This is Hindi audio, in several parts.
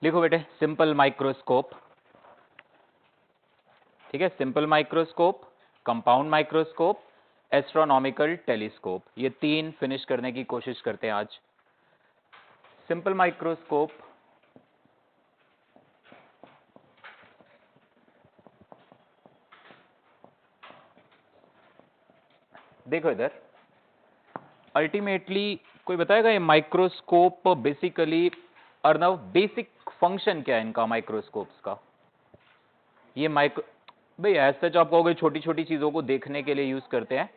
लिखो बेटे सिंपल माइक्रोस्कोप, ठीक है, simple microscope, compound microscope, astronomical telescope, ये तीन फिनिश करने की कोशिश करते हैं आज। सिंपल माइक्रोस्कोप देखो इधर, अल्टीमेटली कोई बताएगा ये microscope basically Arnav basic function क्या है इनका माइक्रोस्कोप्स का? ये माइक्रो भाई ऐसा जो आप कहोगे छोटी छोटी चीजों को देखने के लिए यूज करते हैं।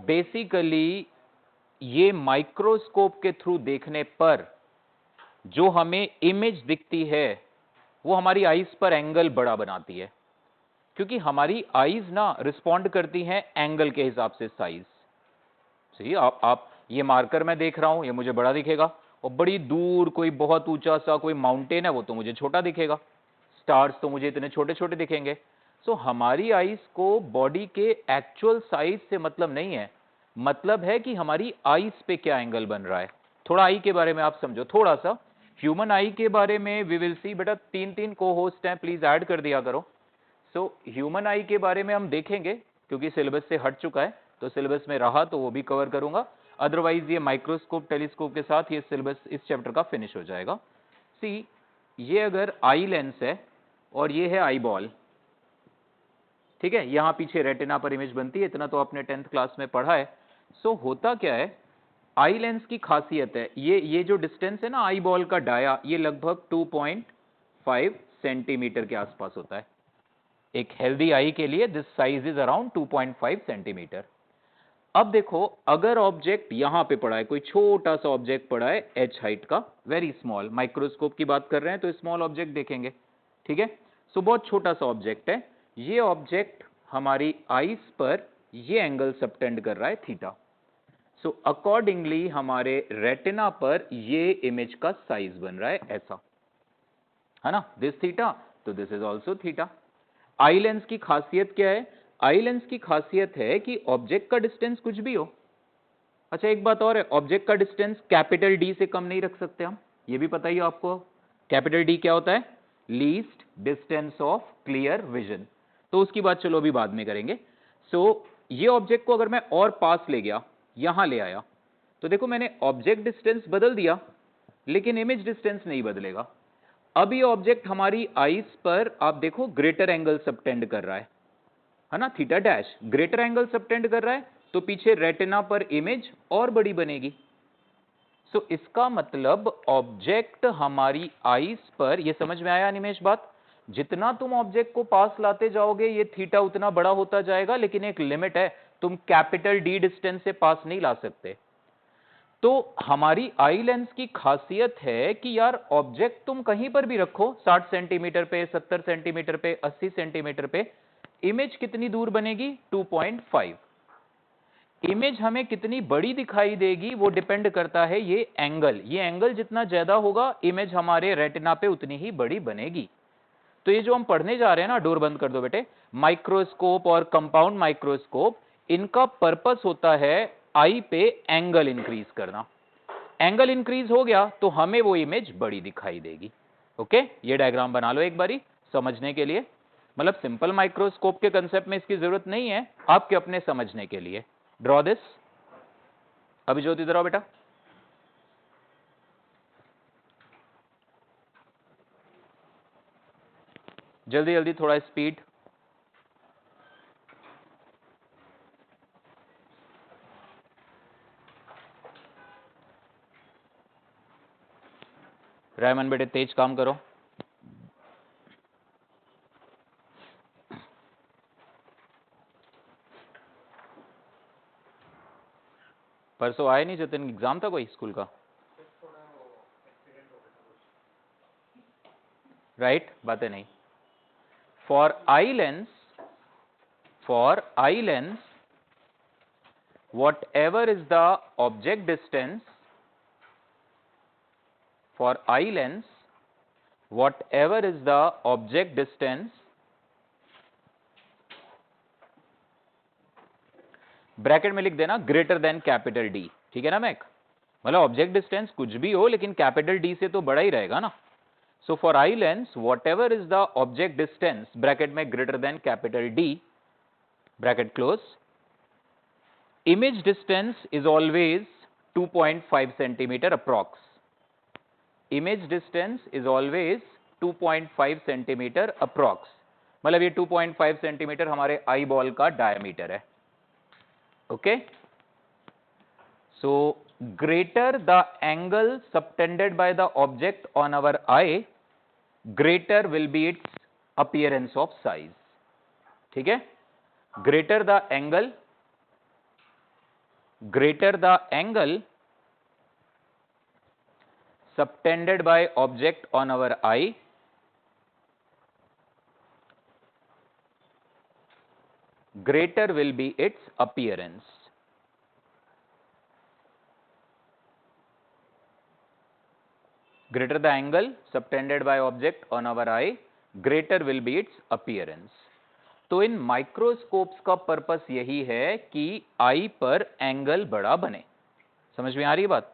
बेसिकली ये माइक्रोस्कोप के थ्रू देखने पर जो हमें इमेज दिखती है वो हमारी आईज पर एंगल बड़ा बनाती है, क्योंकि हमारी आईज ना रिस्पॉन्ड करती हैं एंगल के हिसाब से साइज। सही, आप ये मार्कर मैं देख रहा हूं, ये मुझे बड़ा दिखेगा, और बड़ी दूर कोई बहुत ऊंचा सा कोई माउंटेन है वो तो मुझे छोटा दिखेगा, स्टार्स तो मुझे इतने छोटे छोटे दिखेंगे। सो हमारी आईज को बॉडी के एक्चुअल साइज से मतलब नहीं है, मतलब है कि हमारी आईज पे क्या एंगल बन रहा है। थोड़ा आई के बारे में आप समझो, थोड़ा सा ह्यूमन आई के बारे में वी विल सी। बेटा तीन तीन को होस्ट हैं, प्लीज ऐड कर दिया करो। सो ह्यूमन आई के बारे में हम देखेंगे, क्योंकि सिलेबस से हट चुका है, तो सिलेबस में रहा तो वो भी कवर करूंगा, अदरवाइज ये माइक्रोस्कोप टेलीस्कोप के साथ ये सिलेबस इस चैप्टर का फिनिश हो जाएगा। सी, ये अगर आई लेंस है और ये है आई बॉल, ठीक है, यहां पीछे रेटिना पर इमेज बनती है, इतना तो आपने 10th क्लास में पढ़ा है। सो होता क्या है, आई लेंस की खासियत है, ये जो डिस्टेंस है ना आई बॉल का डाया, ये लगभग 2.5 सेंटीमीटर के आसपास होता है। एक हेल्दी आई के लिए this size is around 2.5 centimetre. अब देखो अगर ऑब्जेक्ट यहां पे पड़ा है, कोई छोटा सा ऑब्जेक्ट पड़ा है एच हाइट का, वेरी स्मॉल, माइक्रोस्कोप की बात कर रहे हैं तो स्मॉल ऑब्जेक्ट देखेंगे, ठीक है। सो बहुत छोटा सा ऑब्जेक्ट है, ये ऑब्जेक्ट हमारी आईज पर ये एंगल सबटेंड कर रहा है थीटा। सो अकॉर्डिंगली हमारे रेटिना पर ये इमेज का साइज बन रहा है ऐसा, है ना, दिस थीटा, तो this is also theta. Eye lens की खासियत क्या है? आई लेंस की खासियत है कि ऑब्जेक्ट का डिस्टेंस कुछ भी हो। अच्छा एक बात और है, ऑब्जेक्ट का डिस्टेंस कैपिटल डी से कम नहीं रख सकते हम, ये भी पता ही है आपको। कैपिटल डी क्या होता है? Least distance of clear vision, तो उसकी बात चलो अभी बाद में करेंगे। सो ये ऑब्जेक्ट को अगर मैं और पास ले गया, यहां ले आया, तो देखो मैंने ऑब्जेक्ट डिस्टेंस बदल दिया लेकिन इमेज डिस्टेंस नहीं बदलेगा। अब ये ऑब्जेक्ट हमारी आईज पर आप देखो ग्रेटर एंगल सबटेंड कर रहा है ना, theta dash greater angle subtend कर रहा है, तो पीछे रेटिना पर इमेज और बड़ी बनेगी। सो इसका मतलब ऑब्जेक्ट हमारी आईज पर, ये समझ में आया निमेश बात? जितना तुम ऑब्जेक्ट को पास लाते जाओगे ये थीटा उतना बड़ा होता जाएगा, लेकिन एक लिमिट है, तुम कैपिटल डी डिस्टेंस से पास नहीं ला सकते। तो हमारी आई लेंस की खासियत है कि यार ऑब्जेक्ट तुम कहीं पर भी रखो, 60 सेंटीमीटर पे, 70 सेंटीमीटर पे, 80 सेंटीमीटर पे, इमेज कितनी दूर बनेगी? 2.5। इमेज हमें कितनी बड़ी दिखाई देगी वो डिपेंड करता है ये एंगल जितना ज्यादा होगा इमेज हमारे रेटिना पे उतनी ही बड़ी बनेगी। तो ये जो हम पढ़ने जा रहे हैं ना, डोर बंद कर दो बेटे, माइक्रोस्कोप और कंपाउंड माइक्रोस्कोप, इनका पर्पस होता है आई पे एंगल इंक्रीज करना। एंगल इंक्रीज हो गया तो हमें वो इमेज बड़ी दिखाई देगी। ओके, ये डायग्राम बना लो एक बारी समझने के लिए, मतलब सिंपल माइक्रोस्कोप के कंसेप्ट में इसकी जरूरत नहीं है, आपके अपने समझने के लिए। Draw this. अभिज्योत इधर आओ बेटा। जल्दी जल्दी, थोड़ा स्पीड। रायमन बेटे तेज काम करो। परसों आए नहीं जतिन, एग्जाम था कोई स्कूल का? राइट, बातें नहीं। For eye lens whatever is the object distance, for eye lens whatever is the object distance, bracket में लिख देना ग्रेटर देन कैपिटल डी, ठीक है ना मैक? मतलब ऑब्जेक्ट डिस्टेंस कुछ भी हो लेकिन कैपिटल डी से तो बड़ा ही रहेगा ना। So for eye lens whatever is the object distance bracket में greater than capital D bracket close, image distance is always 2.5 centimetre approx. Image distance is always 2.5 centimetre approx, मतलब ये 2.5 सेंटीमीटर हमारे आई बॉल का डायमीटर है। Okay, so greater the angle subtended by the object on our eye, greater will be its appearance of size. ठीक है, greater the angle subtended by object on our eye, greater will be its appearance. Greater the angle subtended by object on our eye, greater will be its appearance. तो इन माइक्रोस्कोप्स का पर्पस यही है कि आई पर एंगल बड़ा बने। समझ में आ रही है बात?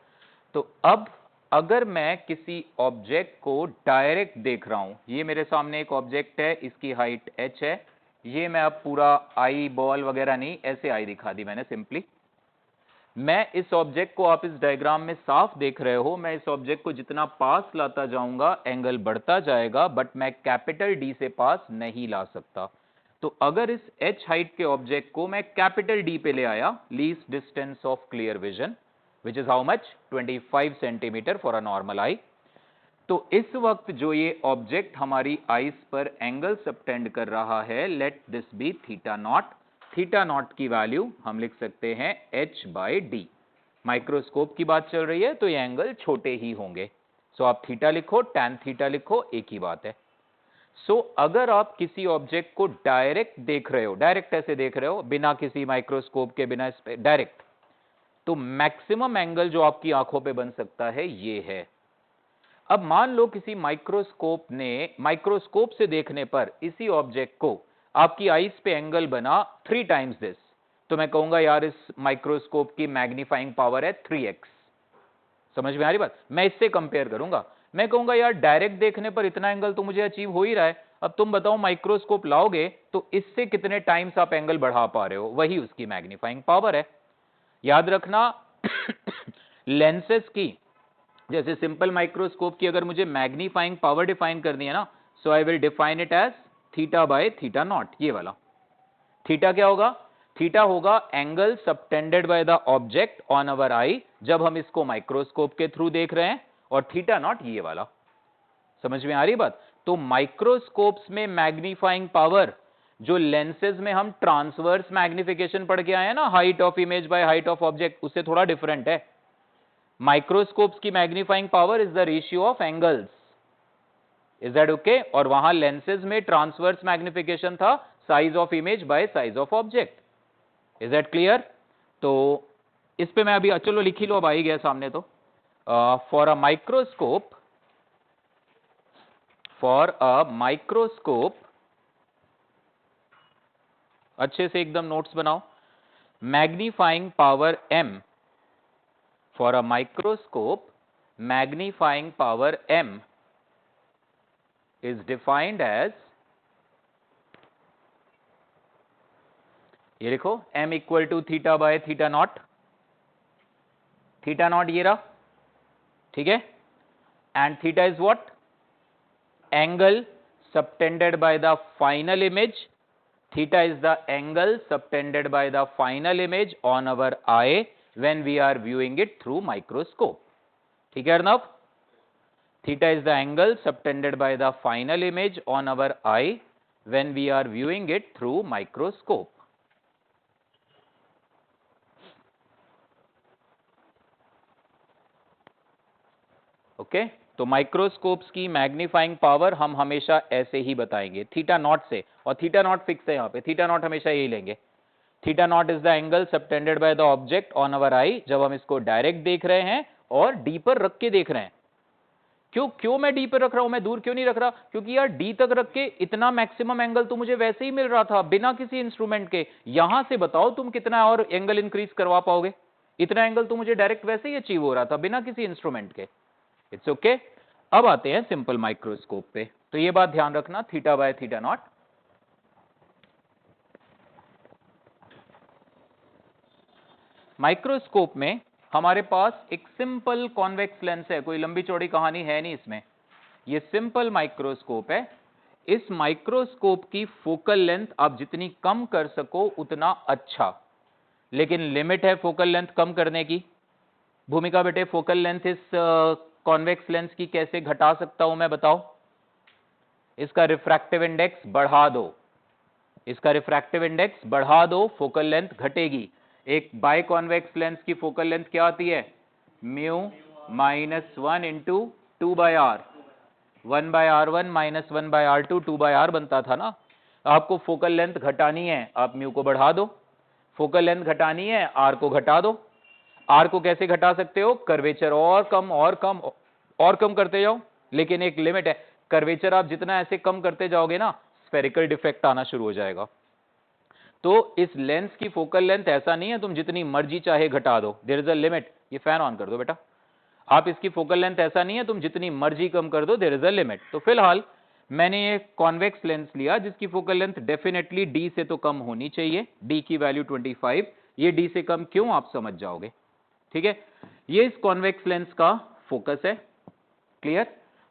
तो अब अगर मैं किसी ऑब्जेक्ट को डायरेक्ट देख रहा हूं, ये मेरे सामने एक ऑब्जेक्ट है, इसकी हाइट h है, ये मैं अब पूरा आई बॉल वगैरह नहीं, ऐसे आई दिखा दी मैंने सिंपली। मैं इस ऑब्जेक्ट को, आप इस डायग्राम में साफ देख रहे हो, मैं इस ऑब्जेक्ट को जितना पास लाता जाऊंगा एंगल बढ़ता जाएगा, बट मैं कैपिटल डी से पास नहीं ला सकता। तो अगर इस h हाइट के ऑब्जेक्ट को मैं कैपिटल डी पे ले आया, least distance of clear vision which is how much 25 centimetre for a normal eye, तो इस वक्त जो ये ऑब्जेक्ट हमारी आईज पर एंगल सबटेंड कर रहा है, let this be theta naught. Theta naught की वैल्यू हम लिख सकते हैं h बाई डी। माइक्रोस्कोप की बात चल रही है तो ये एंगल छोटे ही होंगे, सो आप थीटा लिखो, टैन थीटा लिखो, एक ही बात है। सो अगर आप किसी ऑब्जेक्ट को डायरेक्ट देख रहे हो, डायरेक्ट ऐसे देख रहे हो बिना किसी माइक्रोस्कोप के, बिना डायरेक्ट, तो मैक्सिमम एंगल जो आपकी आंखों पे बन सकता है ये है। अब मान लो किसी माइक्रोस्कोप से देखने पर इसी ऑब्जेक्ट को आपकी आईज पे एंगल बना 3 टाइम्स दिस, तो मैं कहूंगा यार इस माइक्रोस्कोप की मैग्नीफाइंग पावर है 3x। समझ में आ रही बात? मैं इससे कंपेयर करूंगा, मैं कहूंगा यार डायरेक्ट देखने पर इतना एंगल तो मुझे अचीव हो ही रहा है, अब तुम बताओ माइक्रोस्कोप लाओगे तो इससे कितने टाइम्स आप एंगल बढ़ा पा रहे हो, वही उसकी मैग्नीफाइंग पावर है। याद रखना लेंसेज की, जैसे सिंपल माइक्रोस्कोप की अगर मुझे मैग्नीफाइंग पावर डिफाइन करनी है ना, so I will define it as theta by theta naught. ये वाला थीटा क्या होगा? थीटा होगा angle subtended by the object on our eye, जब हम इसको माइक्रोस्कोप के थ्रू देख रहे हैं, और थीटा नॉट ये वाला। समझ में आ रही बात? तो माइक्रोस्कोप्स में मैग्नीफाइंग पावर, जो लेंसेज में हम ट्रांसवर्स मैग्निफिकेशन पढ़ के आए हैं ना, height of image by height of object, उससे थोड़ा डिफरेंट है। माइक्रोस्कोप्स की magnifying power is the ratio of angles, is that okay? और वहां लेंसेज में ट्रांसवर्स मैग्निफिकेशन था size of image by size of object. Is that clear? तो इस पे मैं अभी, चलो लिख ही लो, अब आ ही गया सामने। तो फॉर अ माइक्रोस्कोप, अच्छे से एकदम नोट्स बनाओ, magnifying power m for a microscope, magnifying power m is defined as, ये लिखो m equal to theta by theta naught. Theta naught ये रहा, ठीक है, and theta is what? Angle subtended by the final image. Theta is the angle subtended by the final image on our eye when we are viewing it through microscope. ठीक है Arnav? Theta is the angle subtended by the final image on our eye when we are viewing it through microscope. Okay? तो माइक्रोस्कोप्स की मैग्नीफाइंग पावर हम हमेशा ऐसे ही बताएंगे, थीटा नॉट से, और थीटा नॉट फिक्स है यहाँ पे, थीटा नॉट हमेशा यही लेंगे। Theta naught is the angle subtended by the object on our eye, जब हम इसको डायरेक्ट देख रहे हैं और डी पर रख के देख रहे हैं। क्यों मैं डी पर रख रहा हूं, मैं दूर क्यों नहीं रख रहा? क्योंकि यार डी तक रख के इतना मैक्सिमम एंगल तो मुझे वैसे ही मिल रहा था बिना किसी इंस्ट्रूमेंट के। यहां से बताओ तुम कितना और एंगल इंक्रीज करवा पाओगे? इतना एंगल तो मुझे डायरेक्ट वैसे ही अचीव हो रहा था बिना किसी इंस्ट्रूमेंट के। It's okay. अब आते हैं सिंपल माइक्रोस्कोप पे। तो ये बात ध्यान रखना, theta by theta not. Microscope में हमारे पास एक सिंपल कॉन्वेक्स लेंस है, कोई लंबी चौड़ी कहानी है नहीं इसमें। ये सिंपल माइक्रोस्कोप है। इस माइक्रोस्कोप की फोकल लेंथ आप जितनी कम कर सको उतना अच्छा, लेकिन लिमिट है फोकल लेंथ कम करने की। भूमिका बेटे, फोकल लेंथ इस कॉन्वेक्स लेंस की कैसे घटा सकता हूं मैं, बताओ। इसका रिफ्रैक्टिव इंडेक्स बढ़ा दो, इसका रिफ्रैक्टिव इंडेक्स बढ़ा दो, फोकल लेंथ घटेगी। एक बाय कॉन्वेक्स लेंस की फोकल लेंथ क्या आती है, mu minus 1 into 2/r, 1/r1 minus 1/r2, 2/r बनता था ना। आपको फोकल लेंथ घटानी है, आप म्यू को बढ़ा दो। फोकल लेंथ घटानी है, आर को घटा दो। आर को कैसे घटा सकते हो, कर्वेचर और कम और कम और कम करते जाओ, लेकिन एक लिमिट है। कर्वेचर आप जितना ऐसे कम करते जाओगे ना, स्फेरिकल डिफेक्ट आना शुरू हो जाएगा। तो इस लेंस की फोकल लेंथ ऐसा नहीं है तुम जितनी मर्जी चाहे घटा दो, देयर इज अ लिमिट। ये फैन ऑन कर दो बेटा। आप इसकी फोकल लेंथ ऐसा नहीं है तुम जितनी मर्जी कम कर दो, देयर इज अ लिमिट। तो फिलहाल मैंने ये कॉन्वेक्स लेंस लिया जिसकी फोकल लेंथ डेफिनेटली डी से तो कम होनी चाहिए, डी की वैल्यू 25। ये डी से कम क्यों, आप समझ जाओगे। ठीक है, ये इस कॉन्वेक्स लेंस का फोकस है। क्लियर।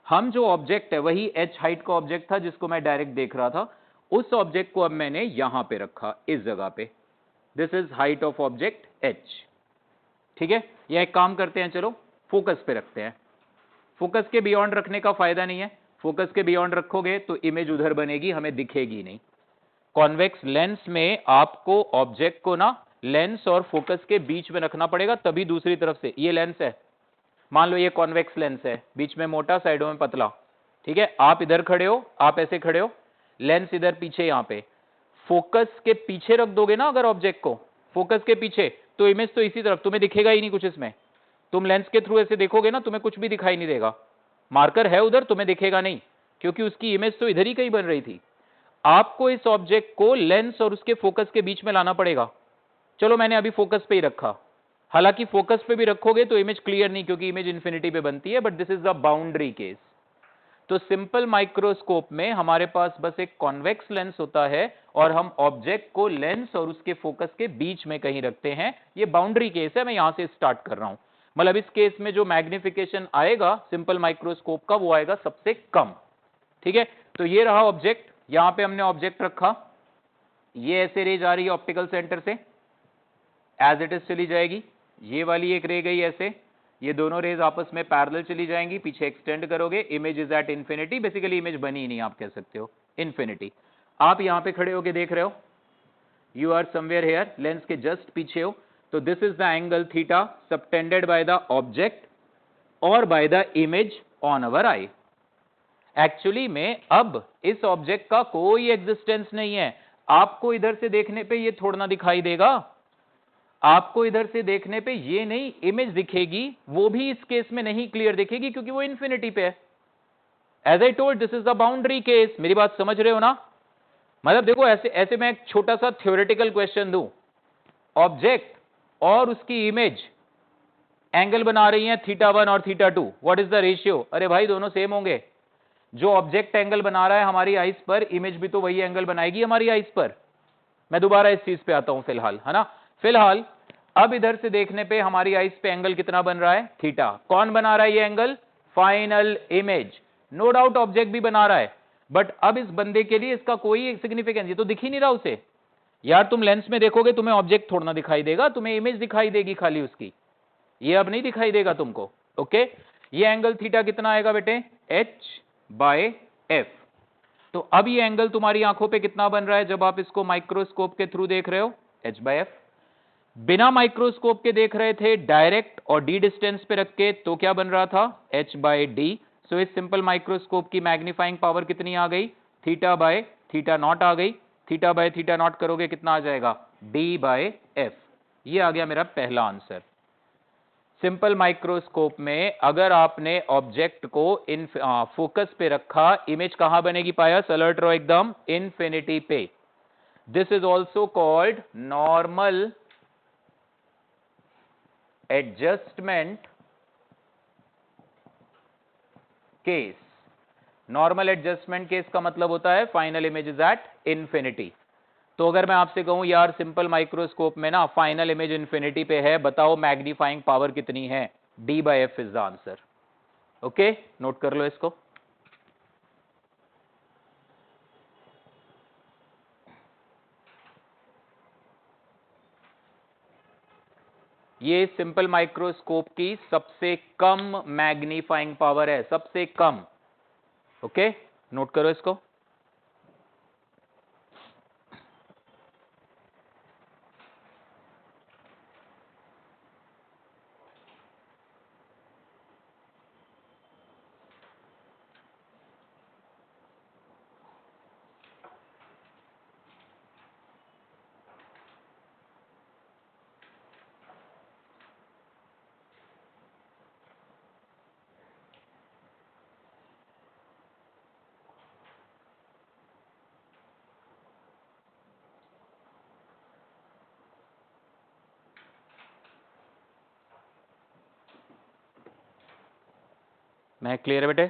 हम जो ऑब्जेक्ट है वही h हाइट का ऑब्जेक्ट था जिसको मैं डायरेक्ट देख रहा था, उस ऑब्जेक्ट को अब मैंने यहां पे रखा, इस जगह पे। This is height of object h। ठीक है, यह एक काम करते हैं, चलो फोकस पे रखते हैं। फोकस के बियॉन्ड रखने का फायदा नहीं है, फोकस के बियॉन्ड रखोगे तो इमेज उधर बनेगी, हमें दिखेगी नहीं। कॉन्वेक्स लेंस में आपको ऑब्जेक्ट को ना लेंस और फोकस के बीच में रखना पड़ेगा, तभी दूसरी तरफ से, ये लेंस है, मान लो ये कॉन्वेक्स लेंस है, बीच में मोटा साइडों में पतला। ठीक है, आप इधर खड़े हो, आप ऐसे खड़े हो, लेंस इधर पीछे, यहां पे फोकस के पीछे रख दोगे ना अगर ऑब्जेक्ट को, फोकस के पीछे, तो इमेज तो इसी तरफ, तुम्हें दिखेगा ही नहीं कुछ इसमें। तुम लेंस के थ्रू ऐसे देखोगे ना, तुम्हें कुछ भी दिखाई नहीं देगा। मार्कर है उधर, तुम्हें दिखेगा नहीं, क्योंकि उसकी इमेज तो इधर ही कहीं बन रही थी। आपको इस ऑब्जेक्ट को लेंस और उसके फोकस के बीच में लाना पड़ेगा। चलो मैंने अभी फोकस पे ही रखा, हालांकि फोकस पे भी रखोगे तो इमेज क्लियर नहीं, क्योंकि इमेज इंफिनिटी पे बनती है, but this is the boundary case. तो सिंपल माइक्रोस्कोप में हमारे पास बस एक कॉन्वेक्स लेंस होता है और हम ऑब्जेक्ट को लेंस और उसके फोकस के बीच में कहीं रखते हैं। ये बाउंड्री केस है, मैं यहां से स्टार्ट कर रहा हूं। मतलब इस केस में जो मैग्निफिकेशन आएगा सिंपल माइक्रोस्कोप का, वो आएगा सबसे कम। ठीक है, तो ये रहा ऑब्जेक्ट, यहां पे हमने ऑब्जेक्ट रखा, ये ऐसे रेज आ रही है ऑप्टिकल सेंटर से, एज इट इज चली जाएगी। ये वाली एक रे गई ऐसे, ये दोनों रेज आपस में पैरेलल चली जाएंगी, पीछे एक्सटेंड करोगे, image is at infinity. Basically image बनी ही नहीं, आप कह सकते हो इंफिनिटी। आप यहां पे खड़े होके देख रहे हो, you are somewhere here, lens के जस्ट पीछे हो, तो this is the angle theta subtended by the object और by the image on our eye. Actually में अब इस ऑब्जेक्ट का कोई एग्जिस्टेंस नहीं है, आपको इधर से देखने पे ये थोड़ा ना दिखाई देगा, आपको इधर से देखने पे ये नहीं इमेज दिखेगी, वो भी इस केस में नहीं क्लियर दिखेगी क्योंकि वो इंफिनिटी पे है। As I told, this is the boundary case. मेरी बात समझ रहे हो ना। मतलब देखो, ऐसे ऐसे मैं एक छोटा सा थ्योरेटिकल क्वेश्चन दूं, ऑब्जेक्ट और उसकी इमेज एंगल बना रही है θ1 और θ2, व्हाट इज द रेशियो। अरे भाई दोनों सेम होंगे। जो ऑब्जेक्ट एंगल बना रहा है हमारी आइज पर, इमेज भी तो वही एंगल बनाएगी हमारी आइज पर। मैं दोबारा इस चीज पे आता हूं फिलहाल, है ना। फिलहाल अब इधर से देखने पे हमारी आइज पे एंगल कितना बन रहा है, थीटा। कौन बना रहा है ये angle, final image. No doubt object भी बना रहा है, बट अब इस बंदे के लिए इसका कोई सिग्निफिकेंस, ये तो दिख ही नहीं रहा उसे। यार तुम लेंस में देखोगे तुम्हें ऑब्जेक्ट थोड़ा ना दिखाई देगा, तुम्हें इमेज दिखाई देगी खाली उसकी, ये अब नहीं दिखाई देगा तुमको। ओके, ये एंगल थीटा कितना आएगा बेटे, h/f। तो अब ये एंगल तुम्हारी आंखों पे कितना बन रहा है जब आप इसको माइक्रोस्कोप के थ्रू देख रहे हो, h/f। बिना माइक्रोस्कोप के देख रहे थे डायरेक्ट और d डिस्टेंस पे रख के, तो क्या बन रहा था, h/d। सो इस सिंपल माइक्रोस्कोप की मैग्नीफाइंग पावर कितनी आ गई, θ/θ0 आ गई। θ/θ0 करोगे कितना आ जाएगा, d/f। ये आ गया मेरा पहला आंसर। सिंपल माइक्रोस्कोप में अगर आपने ऑब्जेक्ट को इन फोकस पे रखा, इमेज कहां बनेगी पायस, अलर्ट रहो एकदम, इंफिनिटी पे। This is also called normal adjustment case. Normal adjustment case का मतलब होता है final image is at infinity. तो अगर मैं आपसे कहूं यार सिंपल माइक्रोस्कोप में ना फाइनल इमेज इंफिनिटी पे है, बताओ मैग्नीफाइंग पावर कितनी है? D/F is the answer. Okay, note कर लो इसको। ये सिंपल माइक्रोस्कोप की सबसे कम मैग्नीफाइंग पावर है, सबसे कम। ओके, नोट करो इसको। मैं क्लियर है बेटे?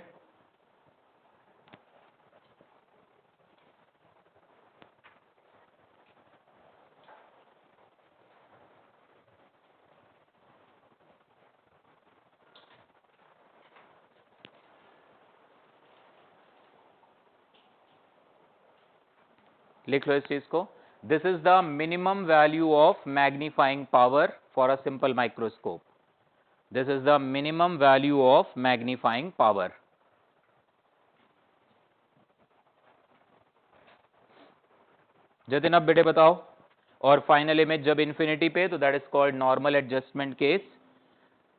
लिख लो इस चीज को। This is the minimum value of magnifying power for a simple microscope. This is the minimum value of magnifying power. Jatin अब बेटे बताओ, और फाइनल इमेज जब इंफिनिटी पे तो that is called normal adjustment case.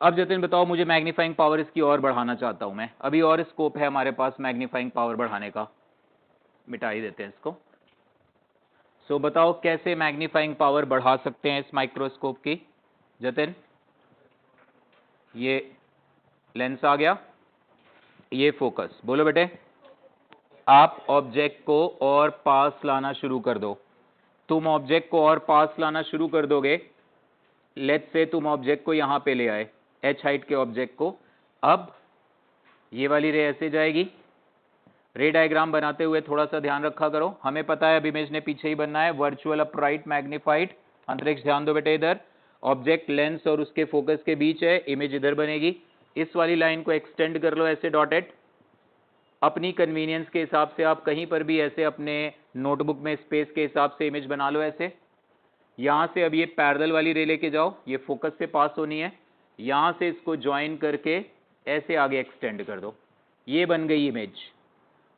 अब जतिन बताओ, मुझे मैग्नीफाइंग पावर इसकी और बढ़ाना चाहता हूं मैं, अभी और स्कोप है हमारे पास मैग्नीफाइंग पावर बढ़ाने का, मिटा ही देते हैं इसको। सो बताओ कैसे मैग्नीफाइंग पावर बढ़ा सकते हैं इस माइक्रोस्कोप की? जतिन, ये लेंस आ गया, ये फोकस, बोलो बेटे। आप ऑब्जेक्ट को और पास लाना शुरू कर दो। तुम ऑब्जेक्ट को और पास लाना शुरू कर दोगे। लेट्स से तुम ऑब्जेक्ट को यहां पे ले आए, h हाइट के ऑब्जेक्ट को। अब ये वाली रे ऐसे जाएगी। रे डायग्राम बनाते हुए थोड़ा सा ध्यान रखा करो, हमें पता है अब इमेज ने पीछे ही बनना है, वर्चुअल अपराइट मैग्नीफाइड। अंतरिक्ष ध्यान दो बेटे इधर, ऑब्जेक्ट लेंस और उसके फोकस के बीच है, इमेज इधर बनेगी। इस वाली लाइन को एक्सटेंड कर लो ऐसे डॉटेड। अपनी कन्वीनियंस के हिसाब से आप कहीं पर भी ऐसे अपने नोटबुक में स्पेस के हिसाब से इमेज बना लो ऐसे। यहां से अब ये पैरेलल वाली रे लेके जाओ, ये फोकस से पास होनी है, यहां से इसको ज्वाइन करके ऐसे आगे एक्सटेंड कर दो, ये बन गई इमेज।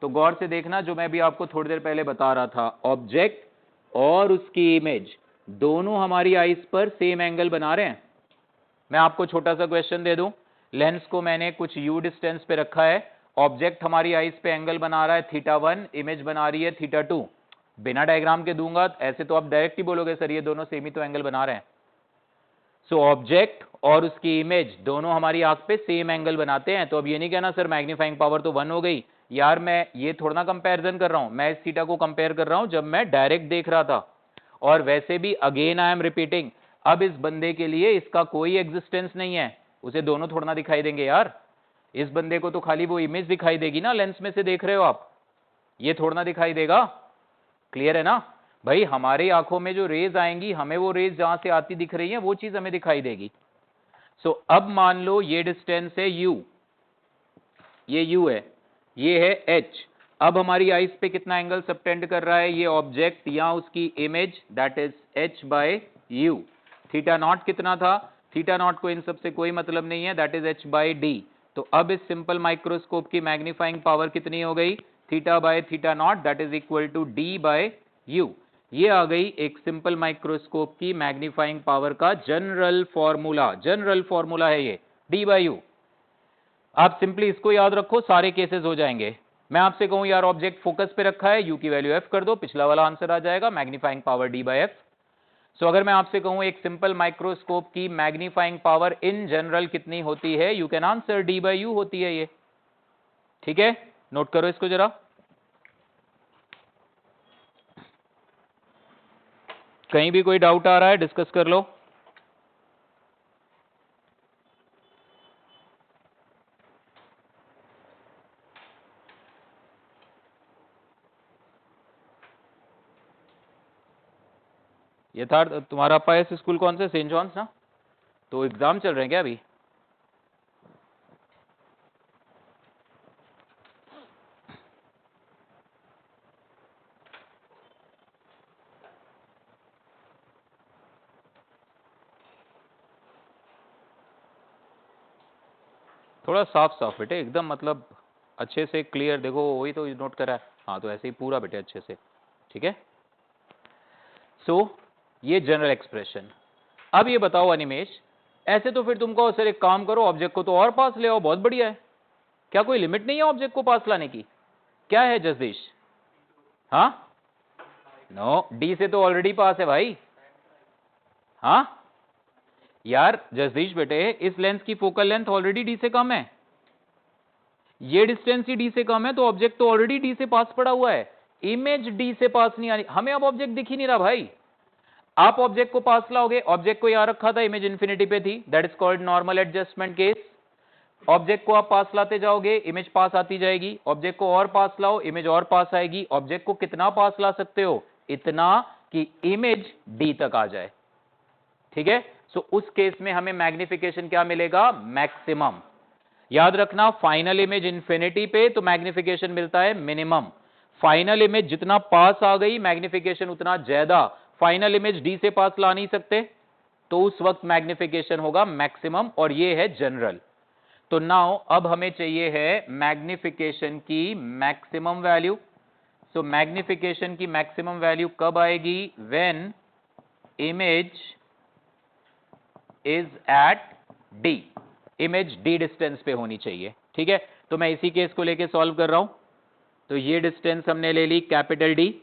तो गौर से देखना, जो मैं भी आपको थोड़ी देर पहले बता रहा था, ऑब्जेक्ट और उसकी इमेज दोनों हमारी आईज पर सेम एंगल बना रहे हैं। मैं आपको छोटा सा क्वेश्चन दे दूं, लेंस को मैंने कुछ u डिस्टेंस पे रखा है, ऑब्जेक्ट हमारी आईज पे एंगल बना रहा है θ1, इमेज बना रही है θ2। बिना डायग्राम के दूंगा ऐसे तो आप डायरेक्ट ही बोलोगे सर ये दोनों सेम ही तो एंगल बना रहे हैं। सो ऑब्जेक्ट और उसकी इमेज दोनों हमारी आंख पे सेम एंगल बनाते हैं। तो अब ये नहीं कहना सर मैग्नीफाइंग पावर तो 1 हो गई यार, मैं ये थोड़ा ना कंपैरिजन कर रहा हूं, मैं इस थीटा को कंपेयर कर रहा हूं जब मैं डायरेक्ट देख रहा था। और वैसे भी अगेन आई एम रिपीटिंग, अब इस बंदे के लिए इसका कोई एग्जिस्टेंस नहीं है, उसे दोनों थोड़ा ना दिखाई देंगे यार। इस बंदे को तो खाली वो इमेज दिखाई देगी ना, लेंस में से देख रहे हो आप, ये थोड़ा ना दिखाई देगा। क्लियर है ना भाई? हमारी आंखों में जो रेज आएंगी, हमें वो रेज जहां से आती दिख रही है वो चीज हमें दिखाई देगी। सो अब मान लो ये डिस्टेंस है u, ये u है, ये है h। अब हमारी आईज पे कितना एंगल सबटेंड कर रहा है ये ऑब्जेक्ट या उसकी image, that is h/u। Theta naught कितना था? थीटा नॉट को इन सबसे कोई मतलब नहीं है, दैट इज h/d। तो अब इस सिंपल माइक्रोस्कोप की मैग्नीफाइंग पावर कितनी हो गई? θ/θ0 that is equal to d/u। ये आ गई एक सिंपल माइक्रोस्कोप की मैग्नीफाइंग पावर का जनरल फॉर्मूला। जनरल फॉर्मूला है ये d/u। आप सिंपली इसको याद रखो, सारे केसेस हो जाएंगे। मैं आपसे कहूं यार ऑब्जेक्ट फोकस पे रखा है, u की वैल्यू f कर दो, पिछला वाला आंसर आ जाएगा, मैग्नीफाइंग पावर d/f। सो अगर मैं आपसे कहूं एक सिंपल माइक्रोस्कोप की मैग्नीफाइंग पावर इन जनरल कितनी होती है, यू कैन आंसर d/u होती है ये। ठीक है, नोट करो इसको जरा। कहीं भी कोई डाउट आ रहा है डिस्कस कर लो। यथार्थ तुम्हारा पास स्कूल कौन सा, सेंट जॉन्स ना? तो एग्जाम चल रहे हैं क्या अभी? थोड़ा साफ साफ बेटे एकदम, मतलब अच्छे से क्लियर, देखो वही तो नोट करा है। हाँ तो ऐसे ही पूरा बेटे अच्छे से, ठीक है। सो ये जनरल एक्सप्रेशन। अब ये बताओ अनिमेश, ऐसे तो फिर तुमको सर एक काम करो, ऑब्जेक्ट को तो और पास ले आओ, बहुत बढ़िया है। क्या कोई लिमिट नहीं है ऑब्जेक्ट को पास लाने की? क्या है जगदीश? हाँ नो, डी से तो ऑलरेडी पास है भाई। हाँ यार जगदीश बेटे, इस लेंस की फोकल लेंथ ऑलरेडी डी से कम है, ये डिस्टेंस ही डी से कम है, तो ऑब्जेक्ट तो ऑलरेडी डी से पास पड़ा हुआ है। इमेज डी से पास नहीं आ रही, हमें अब ऑब्जेक्ट दिख ही नहीं रहा भाई। आप ऑब्जेक्ट को पास लाओगे, ऑब्जेक्ट को यहां रखा था, इमेज इंफिनिटी पे थी, that is called normal adjustment case. Object को आप पास लाते जाओगे, इमेज पास आती जाएगी, ऑब्जेक्ट को और पास लाओ, इमेज और पास आएगी। ऑब्जेक्ट को कितना पास ला सकते हो? इतना कि इमेज डी तक आ जाए, ठीक है। सो उस केस में हमें मैग्निफिकेशन क्या मिलेगा? मैक्सिमम। याद रखना, फाइनल इमेज इंफिनिटी पे तो मैग्निफिकेशन मिलता है मिनिमम। फाइनल इमेज जितना पास आ गई, मैग्निफिकेशन उतना ज्यादा। फाइनल इमेज डी से पास ला नहीं सकते, तो उस वक्त मैग्निफिकेशन होगा मैक्सिमम, और ये है जनरल। तो नाउ अब हमें चाहिए है मैग्निफिकेशन की मैक्सिमम वैल्यू। सो मैग्निफिकेशन की मैक्सिमम वैल्यू कब आएगी? When image is at D, image D distance पे होनी चाहिए, ठीक है। तो मैं इसी केस को लेके सॉल्व कर रहा हूं। तो ये डिस्टेंस हमने ले ली कैपिटल डी,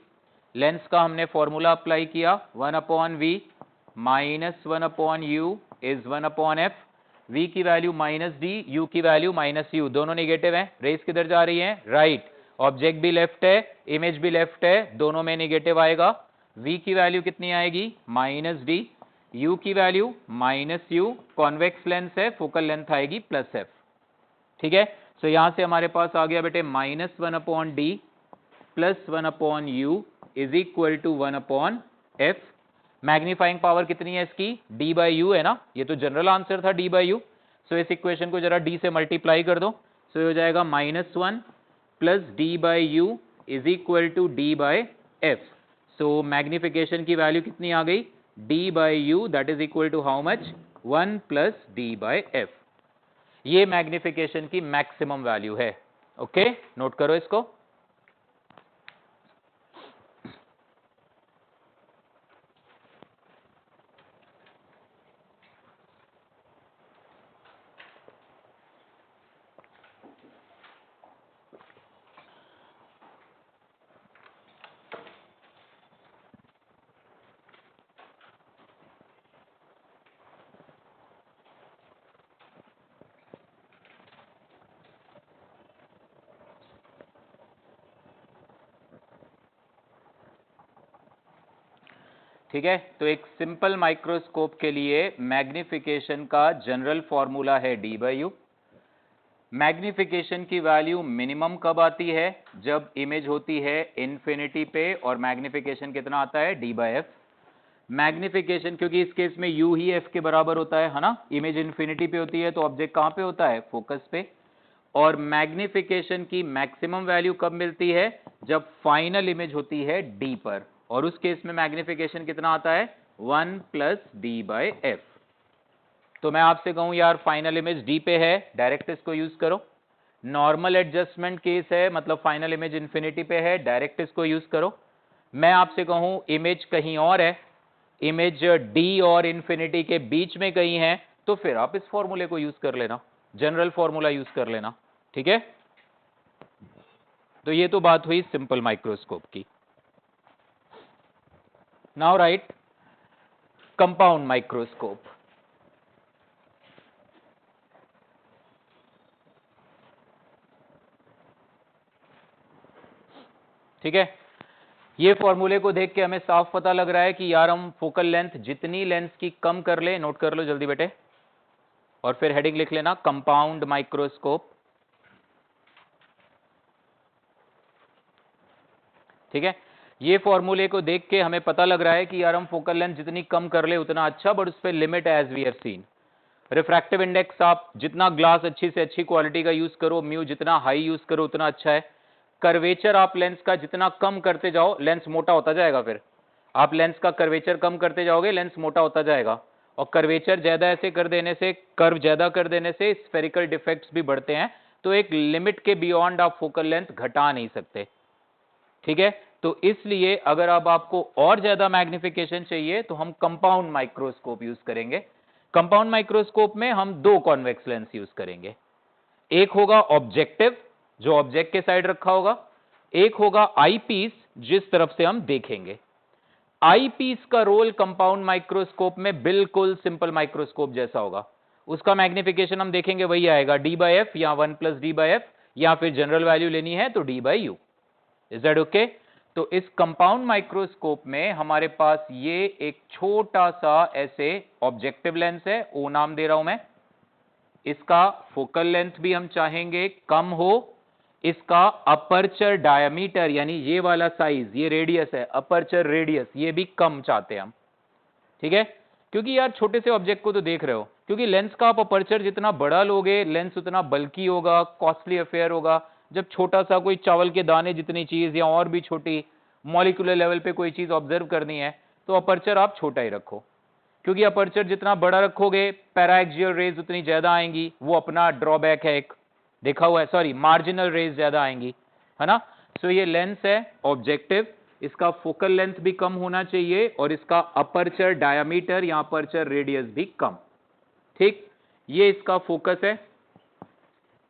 लेंस का हमने फॉर्मूला अप्लाई किया, 1/v minus 1/u is 1/f। v की वैल्यू माइनस डी, u की वैल्यू माइनस u, दोनों नेगेटिव हैं। रेस किधर जा रही है? राइट। ऑब्जेक्ट भी लेफ्ट है, इमेज भी लेफ्ट है, दोनों में नेगेटिव आएगा। v की वैल्यू कितनी आएगी? Minus D. u की value minus u, convex lens है, फोकल लेंथ आएगी प्लस f, ठीक है। सो यहां से हमारे पास आ गया बेटे -1/d plus 1/u is equal to 1/f। Magnifying power कितनी है इसकी? d बाई यू है ना, ये तो जनरल आंसर था d बाई यू। सो इस इक्वेशन को जरा d से मल्टीप्लाई कर दो, सो ये हो जाएगा -1 plus d by u is equal to d by f। So magnification की वैल्यू कितनी आ गई? d by u, that is equal to how much? 1 plus d by f। ये मैग्निफिकेशन की मैक्सिमम वैल्यू है। ओके, नोट करो इसको। ठीक है, तो एक सिंपल माइक्रोस्कोप के लिए मैग्निफिकेशन का जनरल फॉर्मूला है d बाई यू। मैग्निफिकेशन की वैल्यू मिनिमम कब आती है? जब इमेज होती है इंफिनिटी पे, और मैग्निफिकेशन कितना आता है? d by F. मैग्निफिकेशन, क्योंकि इस केस में u ही f के बराबर होता है ना, इमेज इंफिनिटी पे होती है, तो ऑब्जेक्ट कहां पे होता है? फोकस पे। और मैग्निफिकेशन की मैक्सिमम वैल्यू कब मिलती है? जब फाइनल इमेज होती है d पर, और उस केस में मैग्निफिकेशन कितना आता है? 1 प्लस डी बाई एफ। तो मैं आपसे कहूं यार फाइनल इमेज d पे है, डायरेक्ट इसको यूज करो। नॉर्मल एडजस्टमेंट केस है, मतलब फाइनल इमेज इंफिनिटी पे है, डायरेक्ट इसको यूज करो। मैं आपसे कहूं इमेज कहीं और है, इमेज d और इंफिनिटी के बीच में कहीं है, तो फिर आप इस फॉर्मूले को यूज कर लेना, जनरल फॉर्मूला यूज कर लेना, ठीक है। तो ये तो बात हुई सिंपल माइक्रोस्कोप की। Now right compound microscope. ठीक है, ये फॉर्मूले को देख के हमें साफ पता लग रहा है कि यार हम फोकल लेंथ जितनी लेंस की कम कर ले, नोट कर लो जल्दी बेटे, और फिर हेडिंग लिख लेना कंपाउंड माइक्रोस्कोप। ठीक है, ये फॉर्मूले को देख के हमें पता लग रहा है कि यार हम फोकल लेंथ जितनी कम कर ले उतना अच्छा, बट उस पर लिमिट है as we have seen. Refractive index आप जितना ग्लास अच्छी से अच्छी क्वालिटी का यूज करो, म्यू जितना हाई यूज करो उतना अच्छा है। कर्वेचर आप लेंस का जितना कम करते जाओ लेंस मोटा होता जाएगा, फिर आप लेंस का कर्वेचर कम करते जाओगे लेंस मोटा होता जाएगा, और कर्वेचर ज्यादा ऐसे कर देने से, कर्व ज्यादा कर देने से स्फेरिकल डिफेक्ट्स भी बढ़ते हैं, तो एक लिमिट के बियॉन्ड आप फोकल लेंथ घटा नहीं सकते, ठीक है। तो इसलिए अगर अब आपको और ज्यादा मैग्निफिकेशन चाहिए तो हम कंपाउंड माइक्रोस्कोप यूज करेंगे। कंपाउंड माइक्रोस्कोप में हम दो कॉन्वेक्स लेंस यूज करेंगे, एक होगा ऑब्जेक्टिव जो ऑब्जेक्ट के साइड रखा होगा, एक होगा आईपीस जिस तरफ से हम देखेंगे। आईपीस का रोल कंपाउंड माइक्रोस्कोप में बिल्कुल सिंपल माइक्रोस्कोप जैसा होगा, उसका मैग्निफिकेशन हम देखेंगे वही आएगा d/f या 1+d/f, या फिर जनरल वैल्यू लेनी है तो d/u। Is that okay? तो इस कंपाउंड माइक्रोस्कोप में हमारे पास ये एक छोटा सा ऐसे ऑब्जेक्टिव लेंस है, ओ नाम दे रहा हूं मैं। इसका फोकल लेंथ भी हम चाहेंगे कम हो, इसका अपर्चर डायमीटर यानी ये वाला साइज, ये रेडियस है, अपर्चर रेडियस, ये भी कम चाहते हैं हम, ठीक है। क्योंकि यार छोटे से ऑब्जेक्ट को तो देख रहे हो, क्योंकि लेंस का आप अपर्चर जितना बड़ा लोगे लेंस उतना बल्कि होगा, कॉस्टली अफेयर होगा। जब छोटा सा कोई चावल के दाने जितनी चीज या और भी छोटी मॉलिक्यूलर लेवल पे कोई चीज ऑब्जर्व करनी है तो अपर्चर आप छोटा ही रखो, क्योंकि अपर्चर जितना बड़ा रखोगे पैराएक्सियल रेज उतनी ज्यादा आएंगी, वो अपना ड्रॉबैक है एक, देखा हुआ है, सॉरी मार्जिनल रेज ज्यादा आएंगी, है ना। सो ये लेंस है ऑब्जेक्टिव, इसका फोकल लेंथ भी कम होना चाहिए और इसका अपर्चर डायमीटर या अपर्चर रेडियस भी कम, ठीक। ये इसका फोकस है,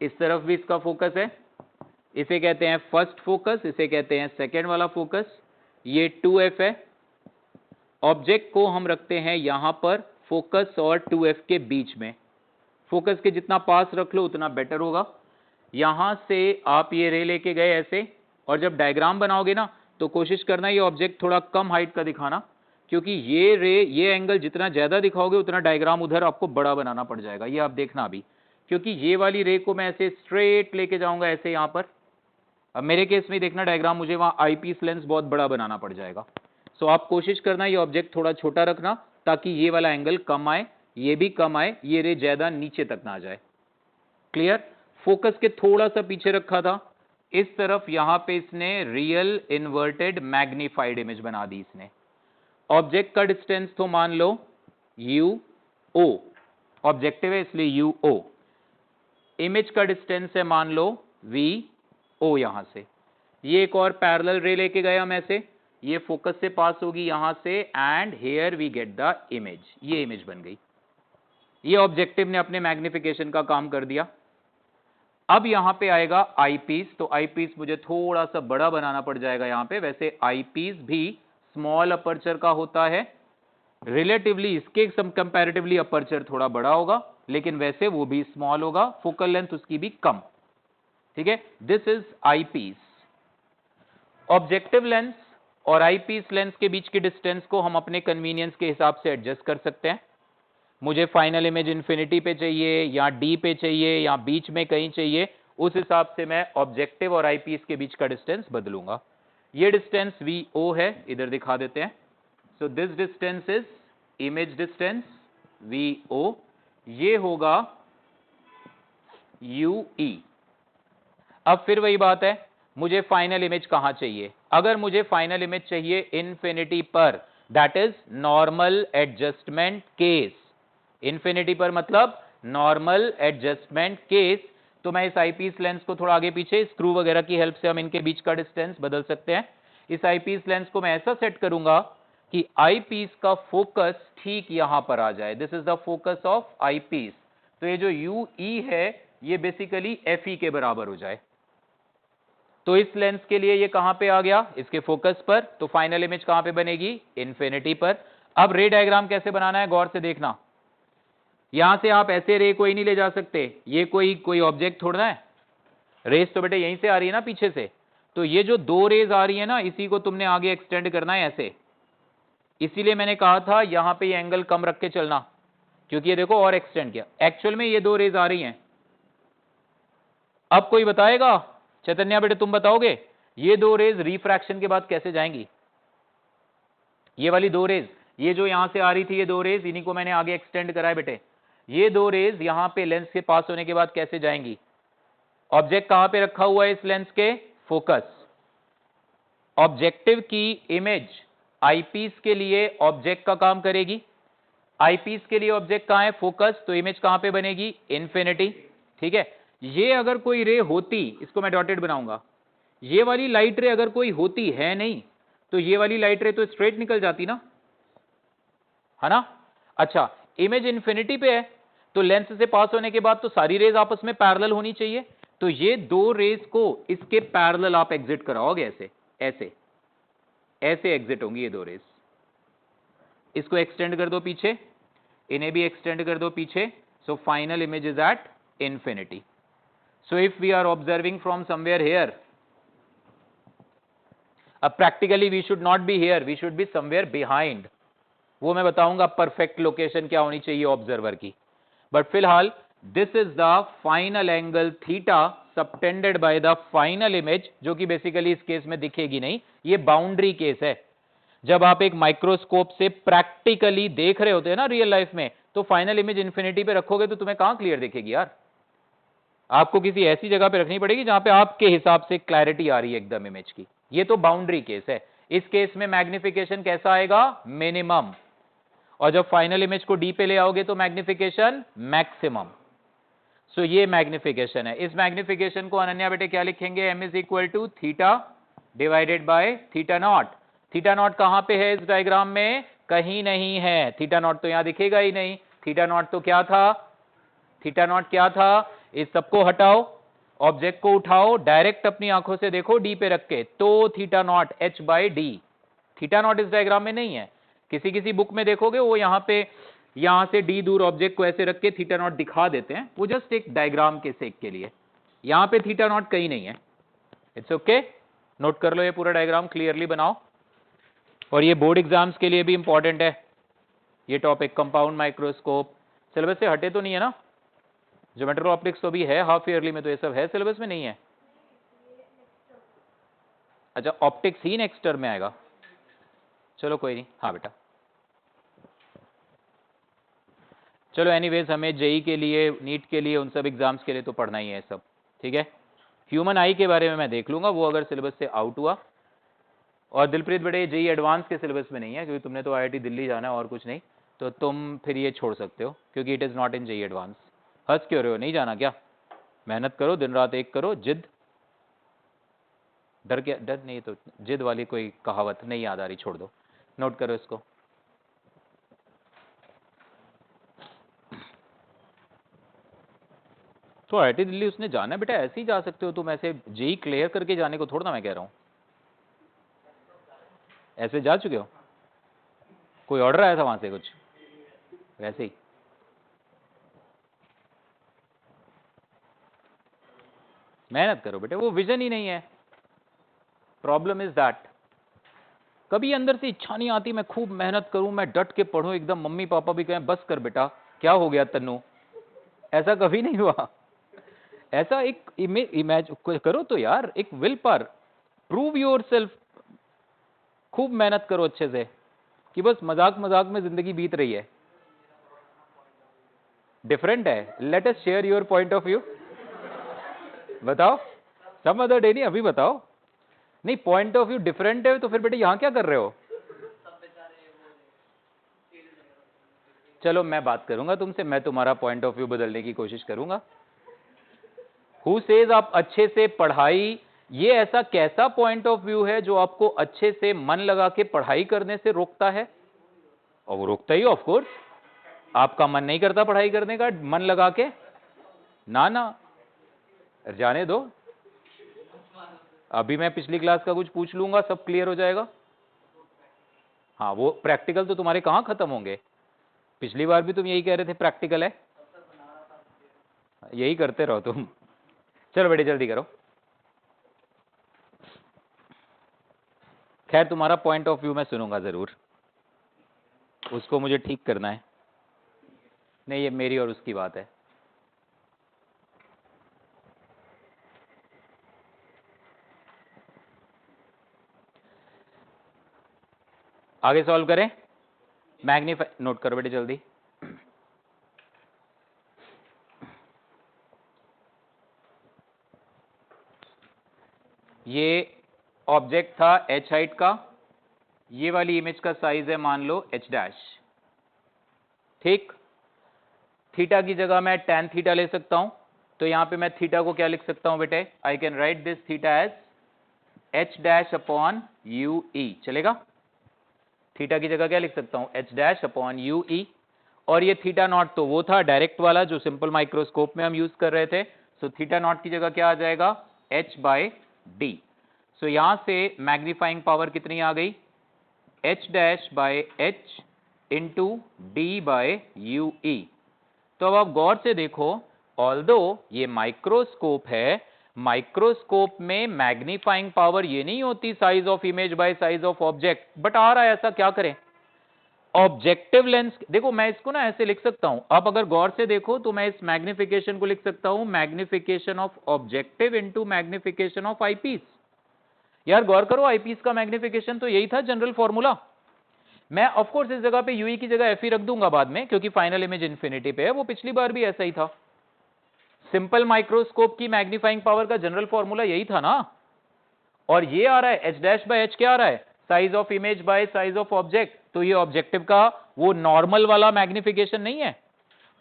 इस तरफ भी इसका फोकस है, इसे कहते हैं फर्स्ट फोकस, इसे कहते हैं सेकेंड वाला फोकस। ये 2f है, ऑब्जेक्ट को हम रखते हैं यहां पर फोकस और 2f के बीच में, फोकस के जितना पास रख लो उतना बेटर होगा। यहां से आप ये रे लेके गए ऐसे, और जब डायग्राम बनाओगे ना तो कोशिश करना ये ऑब्जेक्ट थोड़ा कम हाइट का दिखाना, क्योंकि ये रे, ये एंगल जितना ज्यादा दिखाओगे उतना डायग्राम उधर आपको बड़ा बनाना पड़ जाएगा, ये आप देखना अभी। क्योंकि ये वाली रे को मैं ऐसे स्ट्रेट लेके जाऊंगा ऐसे यहां पर, अब मेरे केस में देखना डायग्राम मुझे वहां आईपीस लेंस बहुत बड़ा बनाना पड़ जाएगा। सो आप कोशिश करना ये ऑब्जेक्ट थोड़ा छोटा रखना ताकि ये वाला एंगल कम आए, ये भी कम आए, ये रे ज्यादा नीचे तक ना जाए, क्लियर। फोकस के थोड़ा सा पीछे रखा था, इस तरफ यहां पे इसने रियल इन्वर्टेड मैग्नीफाइड इमेज बना दी इसने। ऑब्जेक्ट का डिस्टेंस तो मान लो UO, ऑब्जेक्टिव है इसलिए UO, इमेज का डिस्टेंस है मान लो VO यहां से। ये एक और पैरेलल रे लेके गए हम ऐसे, ये फोकस से पास होगी यहां से, and here we get the image, ये इमेज बन गई। ये ऑब्जेक्टिव ने अपने मैग्निफिकेशन का काम कर दिया। अब यहां पे आएगा आईपीस, तो आईपीस मुझे थोड़ा सा बड़ा बनाना पड़ जाएगा यहां पे। वैसे आईपीस भी स्मॉल अपर्चर का होता है, रिलेटिवली इसके कंपैरेटिवली अपर्चर थोड़ा बड़ा होगा, लेकिन वैसे वो भी स्मॉल होगा, फोकल लेंथ उसकी भी कम, ठीक है। This is eyepiece. Objective lens और आईपीस लेंस के बीच की डिस्टेंस को हम अपने कन्वीनियंस के हिसाब से एडजस्ट कर सकते हैं। मुझे फाइनल इमेज इन्फिनिटी पे चाहिए या डी पे चाहिए या बीच में कहीं चाहिए, उस हिसाब से मैं ऑब्जेक्टिव और आईपीस के बीच का डिस्टेंस बदलूंगा। ये डिस्टेंस VO है, इधर दिखा देते हैं। So this distance is image distance VO, ये होगा UE। अब फिर वही बात है, मुझे फाइनल इमेज कहां चाहिए? अगर मुझे फाइनल इमेज चाहिए इन्फिनिटी पर, that is normal adjustment case, infinity पर मतलब नॉर्मल एडजस्टमेंट केस, तो मैं इस आईपीस लेंस को थोड़ा आगे पीछे स्क्रू वगैरह की हेल्प से हम इनके बीच का डिस्टेंस बदल सकते हैं। इस आईपीस लेंस को मैं ऐसा सेट करूंगा कि आईपीस का फोकस ठीक यहां पर आ जाए, this is the focus of eyepiece. तो ये जो UE है ये बेसिकली FE के बराबर हो जाए। तो इस लेंस के लिए ये कहां पे आ गया? इसके फोकस पर, तो फाइनल इमेज कहां पे बनेगी? इन्फिनिटी पर। अब रे डायग्राम कैसे बनाना है गौर से देखना, यहां से आप ऐसे रे कोई नहीं ले जा सकते, ये कोई ऑब्जेक्ट थोड़ा है, रेस तो बेटे यहीं से आ रही है ना पीछे से, तो ये जो दो रेज आ रही है ना इसी को तुमने आगे एक्सटेंड करना है ऐसे। इसीलिए मैंने कहा था यहां पे ये एंगल कम रख के चलना, क्योंकि ये देखो और एक्सटेंड किया, एक्चुअल में ये दो रेज आ रही हैं। अब कोई बताएगा? चैतन्या बेटे तुम बताओगे ये दो रेज रिफ्रैक्शन के बाद कैसे जाएंगी? ये वाली दो रेज, ये जो यहां से आ रही थी ये दो रेज, इन्हीं को मैंने आगे एक्सटेंड करा है बेटे। ये दो रेज यहां पे लेंस के पास होने के बाद कैसे जाएंगी? ऑब्जेक्ट कहां पे रखा हुआ है इस लेंस के? फोकस। ऑब्जेक्टिव की इमेज आईपीस के लिए ऑब्जेक्ट का काम करेगी। आईपीस के लिए ऑब्जेक्ट कहां है? फोकस। तो इमेज कहां पे बनेगी? इन्फिनिटी। ठीक है, ये अगर कोई रे होती, इसको मैं डॉटेड बनाऊंगा, ये वाली लाइट रे अगर कोई होती है नहीं, तो ये वाली लाइट रे तो स्ट्रेट निकल जाती ना, है ना? अच्छा, इमेज इन्फिनिटी पे है, तो लेंस से पास होने के बाद तो सारी रेज आपस में पैरेलल होनी चाहिए। तो ये दो रेज को इसके पैरेलल आप एग्जिट कराओगे, ऐसे ऐसे ऐसे एग्जिट होंगी ये दो रेज। इसको एक्सटेंड कर दो पीछे, इन्हें भी एक्सटेंड कर दो पीछे। So final image is at infinity. So if we are observing from somewhere here, अब practically we should not be here, we should be somewhere behind. वो मैं बताऊंगा परफेक्ट लोकेशन क्या होनी चाहिए ऑब्जर्वर की। बट फिलहाल this is the final angle theta subtended by the final image, जो कि बेसिकली इस केस में दिखेगी नहीं, ये बाउंड्री केस है। जब आप एक माइक्रोस्कोप से प्रैक्टिकली देख रहे होते हैं ना रियल लाइफ में, तो फाइनल इमेज इंफिनिटी पे रखोगे तो तुम्हें कहां क्लियर दिखेगी यार? आपको किसी ऐसी जगह पे रखनी पड़ेगी जहां पे आपके हिसाब से क्लैरिटी आ रही है एकदम इमेज की। ये तो बाउंड्री केस है। इस केस में मैग्निफिकेशन कैसा आएगा? मिनिमम। और जब फाइनल इमेज को डी पे ले आओगे तो मैग्निफिकेशन मैक्सिमम। सो ये मैग्निफिकेशन है। इस मैग्निफिकेशन को अनन्या बेटे क्या लिखेंगे? m is equal to theta divided by theta naught. Theta naught कहां पे है इस डायग्राम में? कहीं नहीं है। थीटा नॉट तो यहां दिखेगा ही नहीं। थीटा नॉट तो क्या था? थीटा नॉट क्या था? इस सबको हटाओ, ऑब्जेक्ट को उठाओ, डायरेक्ट अपनी आंखों से देखो डी पे रख के, तो theta naught h by D. Theta naught इस डायग्राम में नहीं है। किसी किसी बुक में देखोगे वो यहां से डी दूर ऑब्जेक्ट को ऐसे रख के थीटा नॉट दिखा देते हैं, वो जस्ट एक डायग्राम के सेक के लिए। यहां पे थीटा नॉट कहीं नहीं है। इट्स ओके, नोट कर लो, ये पूरा डायग्राम क्लियरली बनाओ। और ये बोर्ड एग्जाम्स के लिए भी इंपॉर्टेंट है ये टॉपिक, कंपाउंड माइक्रोस्कोप। सिलेबस से हटे तो नहीं है ना? ज्योमेट्रिकल ऑप्टिक्स तो भी है हाफ ईयरली में, तो ये सब है सिलेबस में, नहीं है? अच्छा, ऑप्टिक्स ही नेक्स्ट टर्म में आएगा, चलो कोई नहीं। हाँ बेटा, चलो एनीवेज हमें जेई के लिए, नीट के लिए, उन सब एग्जाम्स के लिए तो पढ़ना ही है सब, ठीक है। ह्यूमन आई के बारे में मैं देख लूंगा, वो अगर सिलेबस से आउट हुआ। और दिलप्रीत बेटे, जेई एडवांस के सिलेबस में नहीं है, क्योंकि तुमने तो आईआईटी दिल्ली जाना है और कुछ नहीं, तो तुम फिर ये छोड़ सकते हो, क्योंकि it is not in JEE advance. हंस क्यों रहे हो? नहीं जाना क्या? मेहनत करो, दिन रात एक करो, जिद। डर क्या? डर नहीं, तो जिद वाली कोई कहावत नहीं याद आ रही, छोड़ दो, नोट करो इसको। तो आईआईटी दिल्ली उसने जाना है बेटा, ऐसे ही जा सकते हो तुम, ऐसे जेई क्लियर करके जाने को थोड़ा ना मैं कह रहा हूँ। ऐसे जा चुके हो? कोई ऑर्डर आया था वहां से कुछ? वैसे ही मेहनत करो बेटे, वो विजन ही नहीं है। प्रॉब्लम इज दैट कभी अंदर से इच्छा नहीं आती मैं खूब मेहनत करूं, मैं डट के पढ़ूं एकदम, मम्मी पापा भी कहें बस कर बेटा, क्या हो गया तन्नू, ऐसा कभी नहीं हुआ। ऐसा एक इमेज करो तो यार, एक will power, prove your self, खूब मेहनत करो अच्छे से, कि बस मजाक मजाक में जिंदगी बीत रही है। डिफरेंट है। Let us share your point of view. बताओ, सम अदर डे, नहीं अभी बताओ। नहीं, पॉइंट ऑफ व्यू डिफरेंट है तो फिर बेटे यहां क्या कर रहे हो? चलो मैं बात करूंगा तुमसे, मैं तुम्हारा पॉइंट ऑफ व्यू बदलने की कोशिश करूंगा। हु सेज आप अच्छे से पढ़ाई, ये ऐसा कैसा पॉइंट ऑफ व्यू है जो आपको अच्छे से मन लगा के पढ़ाई करने से रोकता है? और वो रोकता ही ऑफ कोर्स, आपका मन नहीं करता पढ़ाई करने का मन लगा के? ना ना, जाने दो, अभी मैं पिछली क्लास का कुछ पूछ लूंगा, सब क्लियर हो जाएगा। हाँ, वो प्रैक्टिकल तो तुम्हारे कहां खत्म होंगे? पिछली बार भी तुम यही कह रहे थे प्रैक्टिकल है, यही करते रहो तुम। चलो बेटे जल्दी करो। खैर तुम्हारा पॉइंट ऑफ व्यू मैं सुनूंगा जरूर, उसको मुझे ठीक करना है। नहीं, ये मेरी और उसकी बात है। आगे सॉल्व करें। मैग्नीफाई नोट करो बेटे जल्दी। ये ऑब्जेक्ट था h हाइट का, ये वाली इमेज का साइज है मान लो h डैश, ठीक। थीटा की जगह मैं tan थीटा ले सकता हूं, तो यहां पे मैं थीटा को क्या लिख सकता हूं बेटे, I can write this theta as h dash upon u e, चलेगा। थीटा की जगह क्या लिख सकता हूं, h dash upon u e. और ये थीटा नॉट तो वो था डायरेक्ट वाला जो सिंपल माइक्रोस्कोप में हम यूज कर रहे थे। सो थीटा नॉट की जगह क्या आ जाएगा, h बाय डी। सो यहां से मैग्नीफाइंग पावर कितनी आ गई, h dash by h into d by u e. तो अब आप गौर से देखो, ऑल्दो ये माइक्रोस्कोप है, माइक्रोस्कोप में मैग्नीफाइंग पावर ये नहीं होती size of image by size of object, but आ रहा है ऐसा, क्या करें। ऑब्जेक्टिव लेंस, देखो मैं इसको ना ऐसे लिख सकता हूं, आप अगर गौर से देखो तो मैं इस मैग्निफिकेशन को लिख सकता हूं magnification of objective into magnification of eyepiece. यार गौर करो, आईपीस का मैग्निफिकेशन तो यही था जनरल फॉर्मूला। मैं ऑफ कोर्स इस जगह पे यूई की जगह एफ ही रख दूंगा बाद में, क्योंकि फाइनल इमेज इन्फिनिटी पे है, वो पिछली बार भी ऐसा ही था। सिंपल माइक्रोस्कोप की मैग्नीफाइंग पावर का जनरल फॉर्मूला यही था ना। और ये आ रहा है एच डैश बाय एच, क्या आ रहा है, size of image by size of object. तो ये ऑब्जेक्टिव का वो नॉर्मल वाला मैग्निफिकेशन नहीं है।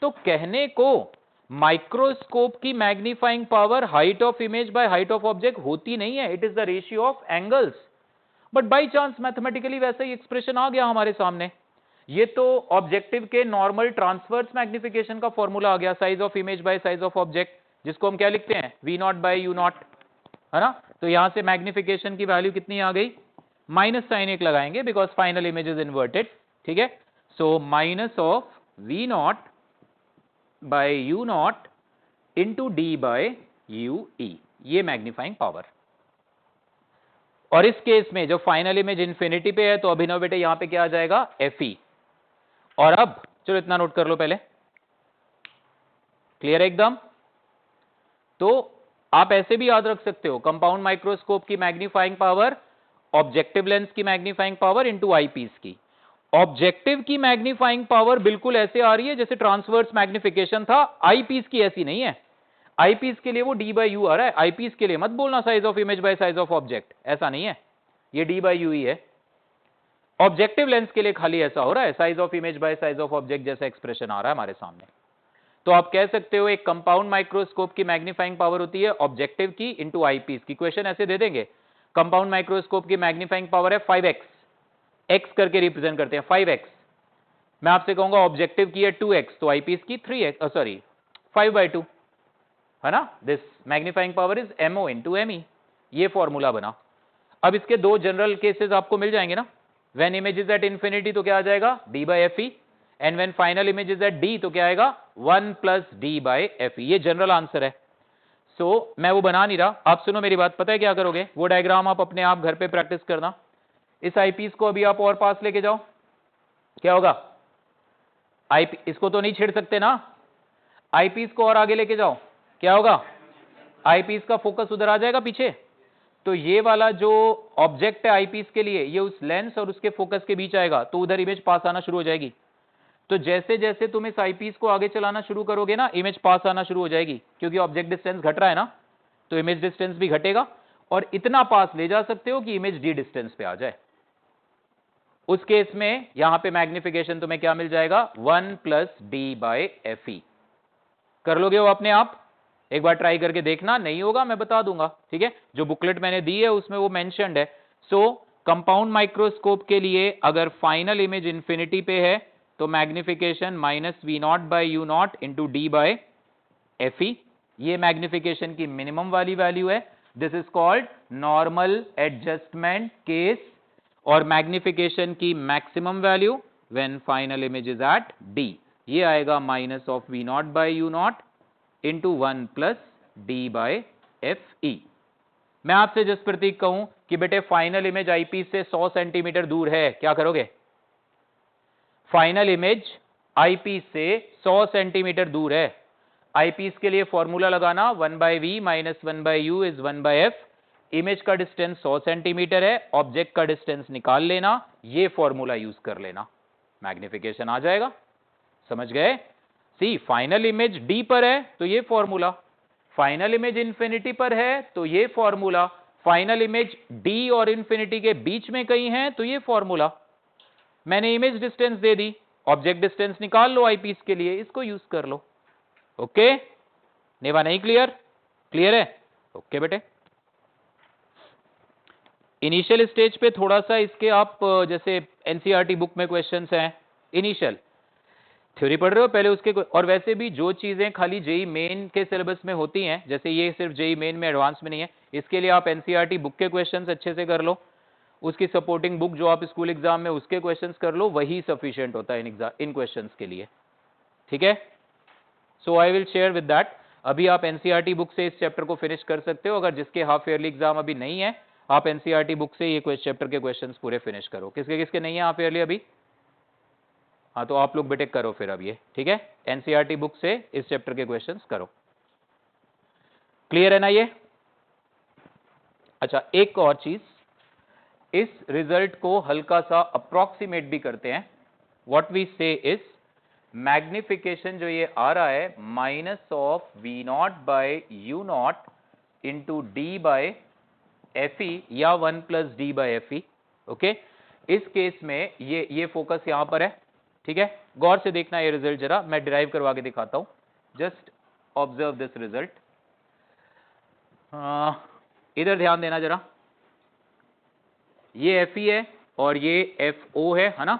तो कहने को माइक्रोस्कोप की magnifying power height of image by height of object होती नहीं है, it is the ratio of angles. But by chance mathematically वैसा ही एक्सप्रेशन आ गया हमारे सामने। ये तो ऑब्जेक्टिव के नॉर्मल ट्रांसवर्स मैग्निफिकेशन का फॉर्मूला आ गया, size of image by size of object, जिसको हम क्या लिखते हैं, v naught by u naught, है ना। तो यहां से मैग्निफिकेशन की वैल्यू कितनी आ गई, माइनस साइन एक लगाएंगे because final image is inverted, ठीक है। So minus of v naught by u naught into d by u e, ये मैग्नीफाइंग पावर। और इस केस में जो फाइनल इमेज इंफिनिटी पे है, तो अभिनव बेटे यहां पे क्या आ जाएगा, एफ ई। और अब चलो इतना नोट कर लो पहले, क्लियर है एकदम। तो आप ऐसे भी याद रख सकते हो, कंपाउंड माइक्रोस्कोप की मैग्नीफाइंग पावर ऑब्जेक्टिव लेंस की मैग्नीफाइंग पावर इंटू आईपीस की। ऑब्जेक्टिव की मैग्नीफाइंग पावर बिल्कुल ऐसे आ रही है जैसे ट्रांसवर्स मैग्निफिकेशन था, आईपीस की ऐसी नहीं है। आईपीस के लिए वो डी बाई यू आ रहा है, आईपीस के लिए मत बोलना size of image by size of object, ऐसा नहीं है, ये डी बाई यू ही है। ऑब्जेक्टिव लेंस के लिए खाली ऐसा हो रहा है, size of image by size of object जैसा एक्सप्रेशन आ रहा है हमारे सामने। तो आप कह सकते हो एक कंपाउंड माइक्रोस्कोप की मैग्नीफाइंग पावर होती है ऑब्जेक्टिव की इंटू आईपीस की। क्वेश्चन ऐसे दे देंगे, कंपाउंड माइक्रोस्कोप की मैग्नीफाइंग पावर है 5x, x करके रिप्रेजेंट करते हैं 5x। मैं आपसे कहूंगा ऑब्जेक्टिव की है 2x, तो आईपीस की 3x, सॉरी 5/2, है ना। This magnifying power is MO into ME, ये फॉर्मूला बना। अब इसके दो जनरल केसेस आपको मिल जाएंगे ना, when image is at infinity तो क्या आ जाएगा, d by f e, and when final image is at d तो क्या आएगा, 1 plus d by f e, ये जनरल आंसर है। सो मैं वो बना नहीं रहा, आप सुनो मेरी बात, पता है क्या करोगे, वो डायग्राम आप अपने आप घर पे प्रैक्टिस करना। इस आईपीस को अभी आप और पास लेके जाओ, क्या होगा, आईपी इसको तो नहीं छेड़ सकते ना, आईपीस को और आगे लेके जाओ, क्या होगा, आईपीस का फोकस उधर आ जाएगा पीछे। तो ये वाला जो ऑब्जेक्ट है आईपीस के लिए, ये उस लेंस और उसके फोकस के बीच आएगा, तो उधर इमेज पास आना शुरू हो जाएगी। तो जैसे जैसे तुम इस आईपीस को आगे चलाना शुरू करोगे ना, इमेज पास आना शुरू हो जाएगी, क्योंकि ऑब्जेक्ट डिस्टेंस घट रहा है ना, तो इमेज डिस्टेंस भी घटेगा, और इतना पास ले जा सकते हो कि इमेज डी डिस्टेंस पे आ जाए। उस केस में यहां पे मैग्निफिकेशन तुम्हें क्या मिल जाएगा, 1 प्लस डी बाई एफ ई। कर लोगे वो अपने आप, एक बार ट्राई करके देखना, नहीं होगा मैं बता दूंगा, ठीक है। जो बुकलेट मैंने दी है उसमें वो मेंशन्ड है। सो कंपाउंड माइक्रोस्कोप के लिए अगर फाइनल इमेज इंफिनिटी पे है तो magnification minus v naught by u naught into d by f e, ये मैग्निफिकेशन की मिनिमम वाली वैल्यू है। This is called normal adjustment case. और मैग्निफिकेशन की maximum value when final image is at d, ये आएगा minus of v naught by u naught into 1 plus d by f e. मैं आपसे जिस प्रतीक कहूं कि बेटे फाइनल इमेज आईपीस से 100 सेंटीमीटर दूर है, क्या करोगे, फाइनल इमेज आईपीस से 100 सेंटीमीटर दूर है, आईपीस के लिए फॉर्मूला लगाना 1 by v minus 1 by u is 1 by f image का डिस्टेंस 100 सेंटीमीटर है, ऑब्जेक्ट का डिस्टेंस निकाल लेना, ये फॉर्मूला यूज कर लेना, मैग्निफिकेशन आ जाएगा। समझ गए? सी फाइनल इमेज डी पर है तो ये फॉर्मूला, फाइनल इमेज इंफिनिटी पर है तो ये फॉर्मूला, फाइनल इमेज डी और इंफिनिटी के बीच में कहीं है तो ये फॉर्मूला। मैंने इमेज डिस्टेंस दे दी, ऑब्जेक्ट डिस्टेंस निकाल लो आईपीस के लिए, इसको यूज कर लो। ओके नेवा, नहीं क्लियर? क्लियर है? ओके बेटे। इनिशियल स्टेज पे थोड़ा सा इसके आप जैसे एनसीईआरटी बुक में क्वेश्चंस हैं, इनिशियल थ्योरी पढ़ रहे हो पहले उसके, और वैसे भी जो चीजें खाली जेई मेन के सिलेबस में होती हैं, जैसे ये सिर्फ जेई मेन में एडवांस में नहीं है, इसके लिए आप एनसीईआरटी बुक के क्वेश्चंस अच्छे से कर लो, उसकी सपोर्टिंग बुक जो आप स्कूल एग्जाम में उसके क्वेश्चंस कर लो, वही सफिशिएंट होता है इन क्वेश्चंस के लिए। ठीक है, so I will share with that. अभी आप एनसीईआरटी बुक से इस चैप्टर को फिनिश कर सकते हो, अगर जिसके हाफ ईयरली एग्जाम अभी नहीं है, आप एनसीईआरटी बुक से ये चैप्टर के क्वेश्चंस पूरे फिनिश करो। किसके किसके नहीं है हाफ ईयरली अभी? हाँ तो आप लोग बेटे करो फिर अब ये, ठीक है, एनसीईआरटी बुक से इस चैप्टर के क्वेश्चंस करो। क्लियर है ना ये? अच्छा, एक और चीज, इस रिजल्ट को हल्का सा अप्रोक्सीमेट भी करते हैं। What we say is magnification जो ये आ रहा है minus of v naught by u naught into d by f e या 1 plus d by f e. Okay, इस केस में ये फोकस यहां पर है। ठीक है, गौर से देखना ये रिजल्ट जरा, मैं डिराइव करवा के दिखाता हूं, जस्ट ऑब्जर्व दिस रिजल्ट। इधर ध्यान देना जरा, ये एफ ई है और ये एफ ओ है ना,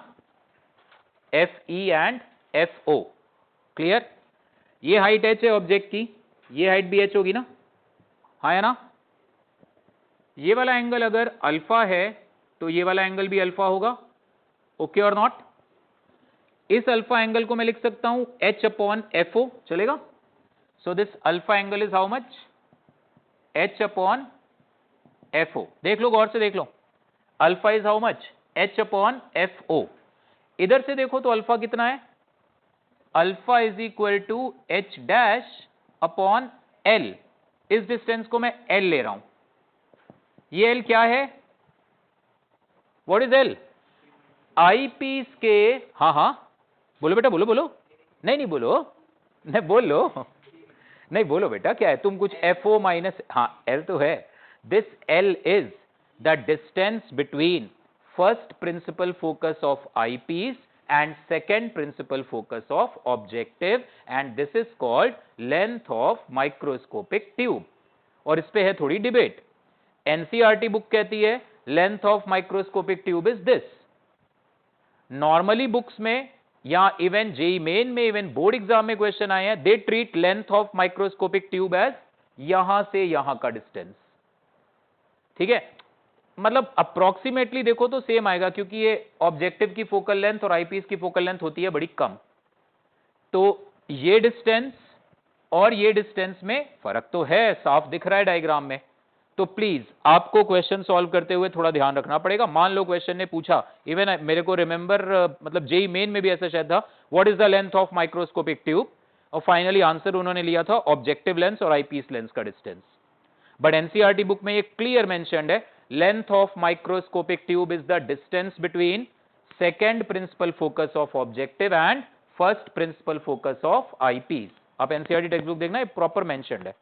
f e and f o. Clear? ये हाइट एच है ऑब्जेक्ट की, ये हाइट भी एच होगी ना, हाँ है ना? ये वाला एंगल अगर अल्फा है तो ये वाला एंगल भी अल्फा होगा। ओके और नॉट? इस अल्फा एंगल को मैं लिख सकता हूं h अपॉन एफ ओ, चलेगा? So this alpha angle is how much? h upon F O. देख लो, गौर से देख लो, alpha is how much? h upon F O. इधर से देखो तो अल्फा कितना है? Alpha is equal to h dash upon l। इस डिस्टेंस को मैं l ले रहा हूं, ये l क्या है? What is l? Eye piece के, हाँ बोलो बेटा, बोलो, नहीं बोलो, नहीं बोलो, नहीं बोलो बेटा, क्या है? तुम कुछ एफ ओ माइनस, हाँ एल तो है। This l is the distance between first principal focus of eye piece and second principal focus of objective, and this is called length of microscopic tube. और इस पे है थोड़ी डिबेट। एनसीईआरटी बुक कहती है length of microscopic tube is this. Normally books में या इवन जेई मेन में, इवन बोर्ड एग्जाम में क्वेश्चन आए हैं, they treat length of microscopic tube as यहां से यहां का डिस्टेंस। ठीक है, मतलब अप्रोक्सीमेटली देखो तो सेम आएगा, क्योंकि ये ऑब्जेक्टिव की फोकल लेंथ और आईपीस की फोकल लेंथ होती है बड़ी कम, तो ये डिस्टेंस और ये डिस्टेंस में फर्क तो है, साफ दिख रहा है डायग्राम में। तो प्लीज आपको क्वेश्चन सॉल्व करते हुए थोड़ा ध्यान रखना पड़ेगा। मान लो क्वेश्चन ने पूछा, इवन मेरे को रिमेंबर, मतलब जेई मेन में भी ऐसा शायद था, what is the length of microscopic tube, और फाइनली आंसर उन्होंने लिया था ऑब्जेक्टिव लेंस और आईपीस लेंस का डिस्टेंस। बट एनसीईआरटी बुक में ये क्लियर मेंशन्ड है, length of microscopic tube is the distance between second principal focus of objective and first principal focus of eyepiece. आप एनसीईआरटी टेक्स्ट बुक देखना, प्रॉपर मेंशन्ड है।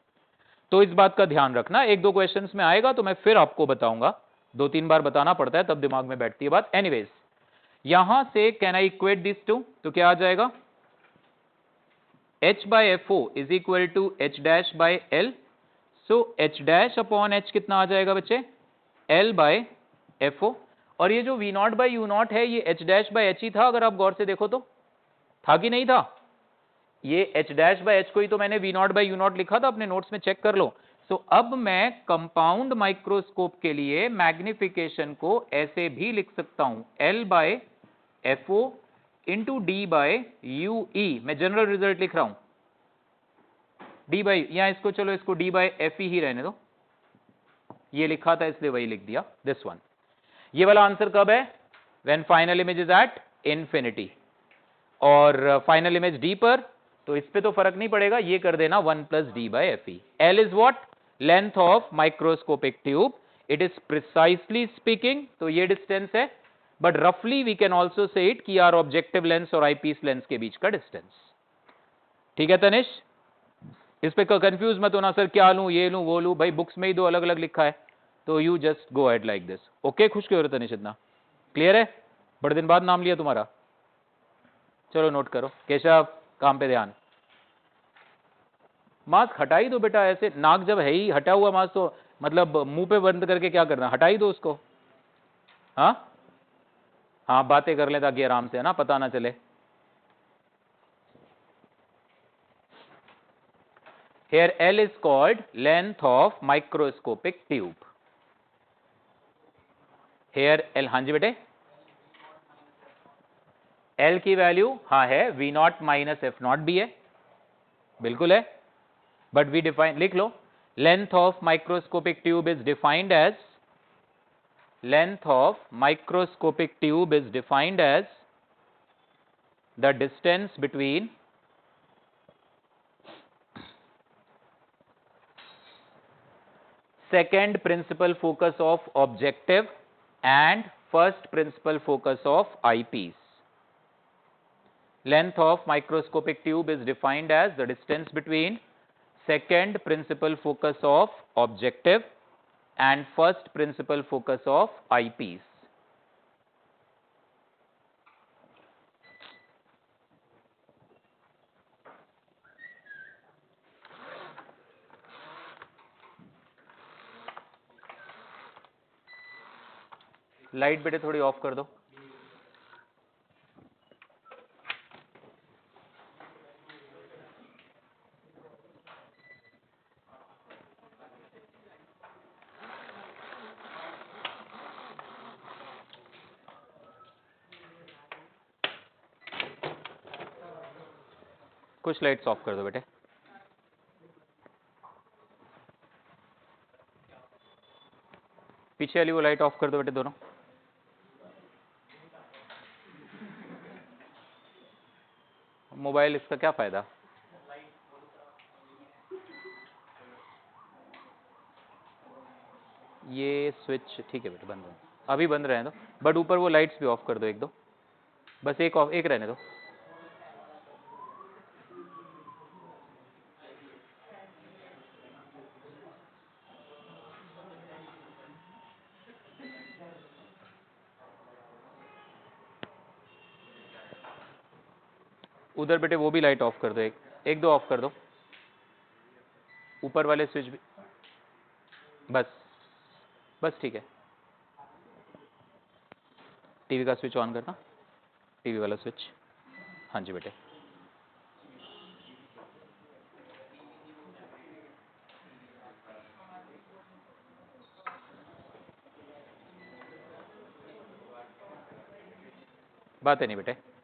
तो इस बात का ध्यान रखना, एक दो क्वेश्चंस में आएगा तो मैं फिर आपको बताऊंगा, 2-3 बार बताना पड़ता है तब दिमाग में बैठती है बात। एनीवेज, यहां से can I equate this to, तो क्या आ जाएगा? h by f o is equal to h dash by l। So h dash upon h कितना आ जाएगा बच्चे? l by f o. और ये जो v naught by u naught है, ये h डैश बाय h ही था, अगर आप गौर से देखो तो था कि नहीं था? ये h डैश बाय h को ही तो मैंने v naught by u naught लिखा था, अपने नोट्स में चेक कर लो। सो अब मैं कंपाउंड माइक्रोस्कोप के लिए मैग्निफिकेशन को ऐसे भी लिख सकता हूं, l by f o into d by u e. मैं जनरल रिजल्ट लिख रहा हूं, डी बाई, यहां इसको चलो इसको डी बाय एफ ही रहने दो, ये लिखा था इसलिए वही लिख दिया, दिस वन। ये वाला आंसर कब है? When final image is at infinity. और फाइनल इमेज डी पर, तो इस पे तो फर्क नहीं पड़ेगा, ये कर देना 1 plus d by f e. L is what? Length of microscopic tube, it is precisely speaking तो ये डिस्टेंस है, बट रफली we can also say it कि आर ऑब्जेक्टिव लेंस और आईपीस लेंस के बीच का डिस्टेंस। ठीक है तनिष, इस पे कंफ्यूज मत होना सर क्या लूं, ये लूं, वो लूं, भाई बुक्स में ही दो अलग अलग लिखा है, तो you just go ahead like this. Okay, खुश क्यों हो रहे तनिष, इतना क्लियर है? बड़े दिन बाद नाम लिया तुम्हारा, चलो नोट करो। केशव, काम पे ध्यान। मास्क हटाई दो बेटा, ऐसे नाक जब है ही हटा हुआ मास्क तो मतलब मुंह पे बंद करके क्या करना, हटाई दो उसको। हाँ हाँ, बातें कर ले ताकि आराम से, है ना, पता ना चले। Here L is called length of microscopic tube. Here L, हाँ जी बेटे, L की वैल्यू हाँ है V naught minus F naught भी है, बिल्कुल है, बट वी डिफाइन, लिख लो, length of microscopic tube is defined as, length of microscopic tube is defined as the distance between second principal focus of objective and first principal focus of eyepiece. Length of microscopic tube is defined as the distance between second principal focus of objective and first principal focus of eyepiece. Light बेटे थोड़ी ऑफ कर दो। कुछ लाइट्स ऑफ कर दो बेटे। पीछे वाली वो लाइट ऑफ कर दो बेटे दोनों। मोबाइल, इसका क्या फायदा? ये स्विच ठीक है बेटे, बंद है अभी, बंद रहने दो, बट ऊपर वो लाइट्स भी ऑफ कर दो, एक दो, बस एक ऑफ, एक रहने दो। उधर बेटे वो भी लाइट ऑफ कर दो, एक एक दो ऑफ कर दो, ऊपर वाले स्विच भी, बस बस ठीक है। टीवी का स्विच ऑन करना, टीवी वाला स्विच, हाँ जी बेटे। बात है नहीं बेटे।